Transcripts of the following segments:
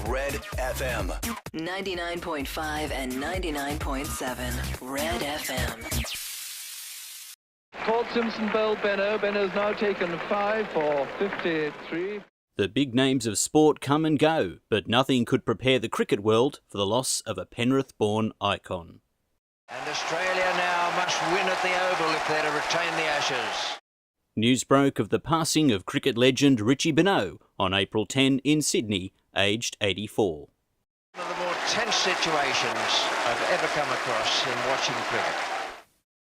Red FM. 99.5 and 99.7 Red FM. Called Simpson bowled Benaud. Benaud's now taken 5 for 53. The big names of sport come and go, but nothing could prepare the cricket world for the loss of a Penrith-born icon. And Australia now must win at the Oval if they're to retain the Ashes. News broke of the passing of cricket legend Richie Benaud on April 10 in Sydney, aged 84. One of the more tense situations I've ever come across in watching cricket.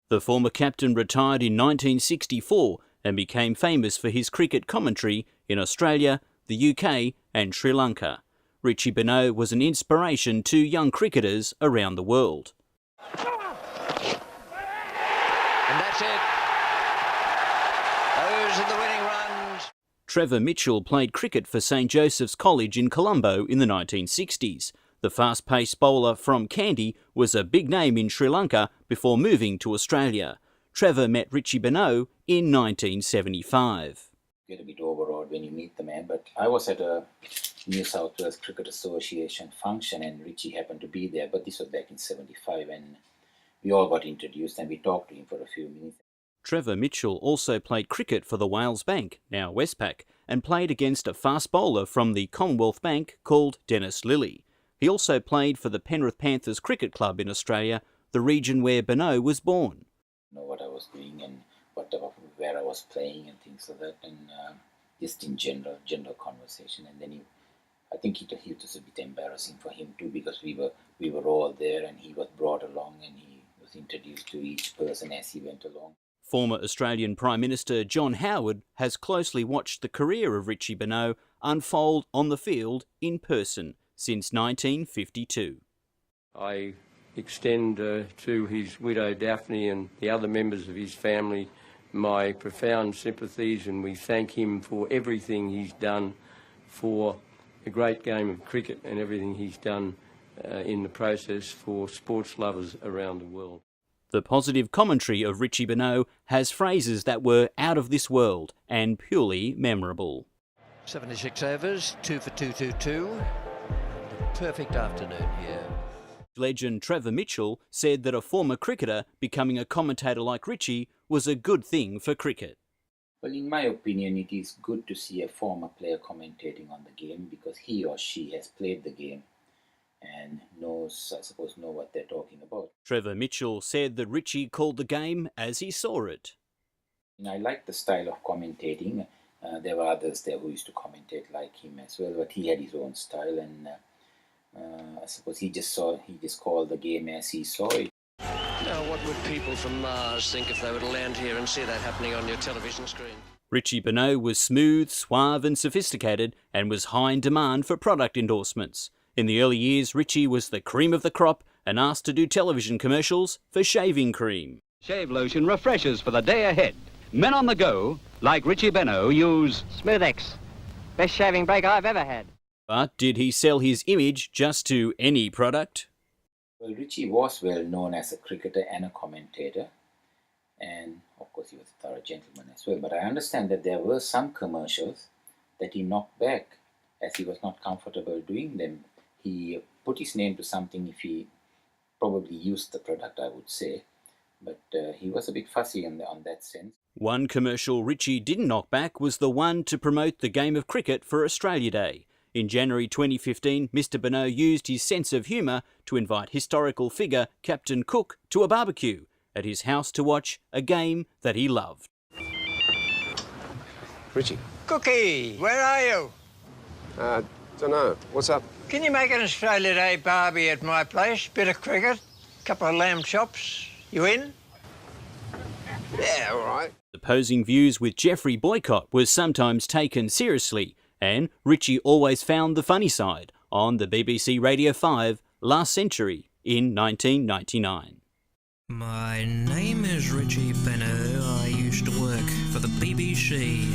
The former captain retired in 1964 and became famous for his cricket commentary in Australia, the UK and Sri Lanka. Richie Benaud was an inspiration to young cricketers around the world. And that's it. Those are the winning runs. Trevor Mitchell played cricket for St Joseph's College in Colombo in the 1960s. The fast-paced bowler from Kandy was a big name in Sri Lanka before moving to Australia. Trevor met Richie Benaud in 1975. Get a bit overawed when you meet the man, but I was at a New South Wales Cricket Association function and Richie happened to be there, but this was back in 75 and we all got introduced and we talked to him for a few minutes. Trevor Mitchell also played cricket for the Wales Bank, now Westpac, and played against a fast bowler from the Commonwealth Bank called Dennis Lilly. He also played for the Penrith Panthers Cricket Club in Australia, the region where Benaud was born. I know what I was doing and where I was playing and things like that, and just in general conversation. And then I think it was a bit embarrassing for him too, because we were all there and he was brought along and he was introduced to each person as he went along. Former Australian Prime Minister John Howard has closely watched the career of Richie Benaud unfold on the field in person since 1952. I extend to his widow Daphne and the other members of his family my profound sympathies, and we thank him for everything he's done for the great game of cricket and everything he's done in the process for sports lovers around the world. The positive commentary of Richie Benaud has phrases that were out of this world and purely memorable. 76 overs, 2 for 222. A perfect afternoon here. Legend Trevor Mitchell said that a former cricketer becoming a commentator like Richie was a good thing for cricket. Well, in my opinion, it is good to see a former player commentating on the game because he or she has played the game and knows what they're talking about. Trevor Mitchell said that Richie called the game as he saw it. I like the style of commentating. There were others there who used to commentate like him as well, but he had his own style, and I suppose he just called the game as he saw it. Now, what would people from Mars think if they were to land here and see that happening on your television screen? Richie Benaud was smooth, suave and sophisticated and was high in demand for product endorsements. In the early years, Richie was the cream of the crop and asked to do television commercials for shaving cream. Shave lotion refreshes for the day ahead. Men on the go, like Richie Benaud, use Smooth-X. Best shaving break I've ever had. But did he sell his image just to any product? Well, Richie was well known as a cricketer and a commentator, and of course he was a thorough gentleman as well. But I understand that there were some commercials that he knocked back as he was not comfortable doing them. He put his name to something if he probably used the product, I would say, but he was a bit fussy on that sense. One commercial Richie didn't knock back was the one to promote the game of cricket for Australia Day. In January 2015, Mr Benaud used his sense of humour to invite historical figure Captain Cook to a barbecue at his house to watch a game that he loved. Richie. Cookie, where are you? Don't know. What's up? Can you make an Australia Day barbie at my place? Bit of cricket, couple of lamb chops. You in? Yeah, all right. Opposing views with Geoffrey Boycott was sometimes taken seriously, and Richie always found the funny side on the BBC Radio 5 Last Century in 1999. My name is Richie Benaud. I used to work for the BBC.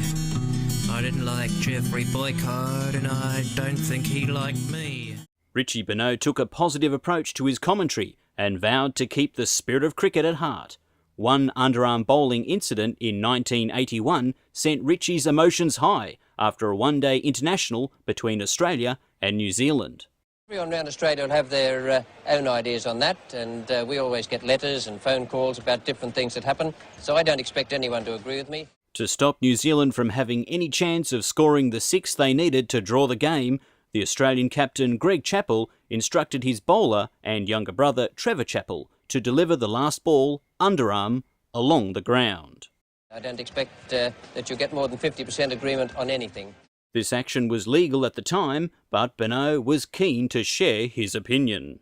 I didn't like Geoffrey Boycott, and I don't think he liked me. Richie Benaud took a positive approach to his commentary and vowed to keep the spirit of cricket at heart. One underarm bowling incident in 1981 sent Richie's emotions high after a one-day international between Australia and New Zealand. Everyone around Australia will have their own ideas on that, and we always get letters and phone calls about different things that happen, so I don't expect anyone to agree with me. To stop New Zealand from having any chance of scoring the 6 they needed to draw the game, the Australian captain Greg Chappell instructed his bowler and younger brother Trevor Chappell to deliver the last ball underarm along the ground. I don't expect that you'll get more than 50% agreement on anything. This action was legal at the time, but Benaud was keen to share his opinion.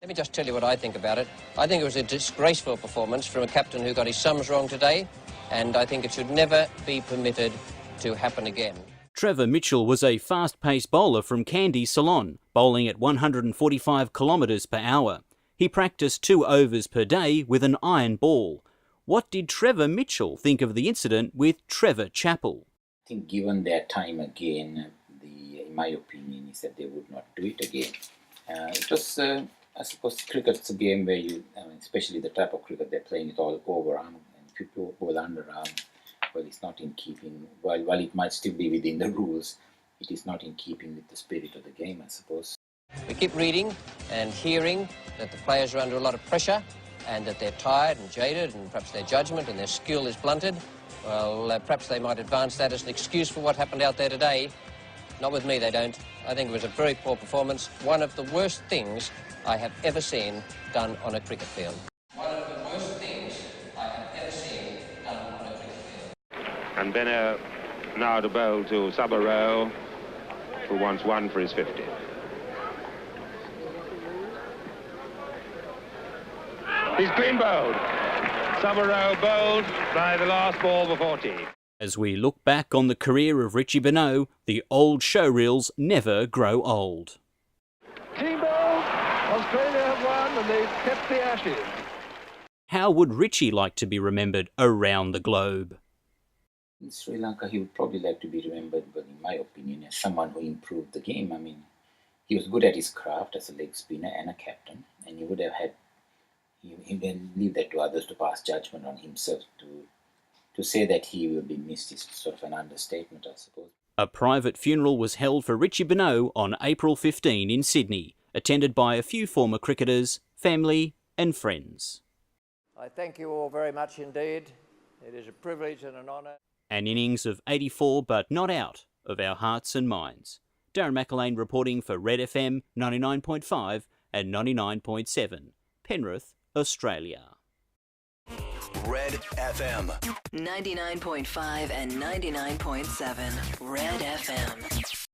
Let me just tell you what I think about it. I think it was a disgraceful performance from a captain who got his sums wrong today, and I think it should never be permitted to happen again. Trevor Mitchell was a fast-paced bowler from Kandy, Ceylon, bowling at 145 kilometres per hour. He practiced 2 overs per day with an iron ball. What did Trevor Mitchell think of the incident with Trevor Chappell? I think given their time again, in my opinion, is that they would not do it again. It was, I suppose, cricket's a game where especially the type of cricket they're playing, it all overarm and people bowl underarm. Well, it's not in keeping, while it might still be within the rules, it is not in keeping with the spirit of the game, I suppose. We keep reading and hearing that the players are under a lot of pressure and that they're tired and jaded and perhaps their judgment and their skill is blunted. Well, perhaps they might advance that as an excuse for what happened out there today. Not with me, they don't. I think it was a very poor performance. One of the worst things I have ever seen done on a cricket field. One of the worst things I have ever seen done on a cricket field. And Benaud now to bowl to Sabaro, who wants 1 for his 50. He's clean bowled. Sabaro bowled by the last ball before tea. As we look back on the career of Richie Benaud, the old showreels never grow old. Team bowled, Australia have won and they've kept the Ashes. How would Richie like to be remembered around the globe? In Sri Lanka, he would probably like to be remembered, but in my opinion, as someone who improved the game. I mean, he was good at his craft as a leg spinner and a captain, and he would have had he then leave that to others to pass judgment on himself. To say that he will be missed is sort of an understatement, I suppose. A private funeral was held for Richie Benaud on April 15 in Sydney, attended by a few former cricketers, family and friends. I thank you all very much indeed. It is a privilege and an honour. An innings of 84 but not out of our hearts and minds. Darren McErlain reporting for RedFM 99.5 and 99.7, Penrith, Australia. Red FM 99.5 and 99.7 Red FM.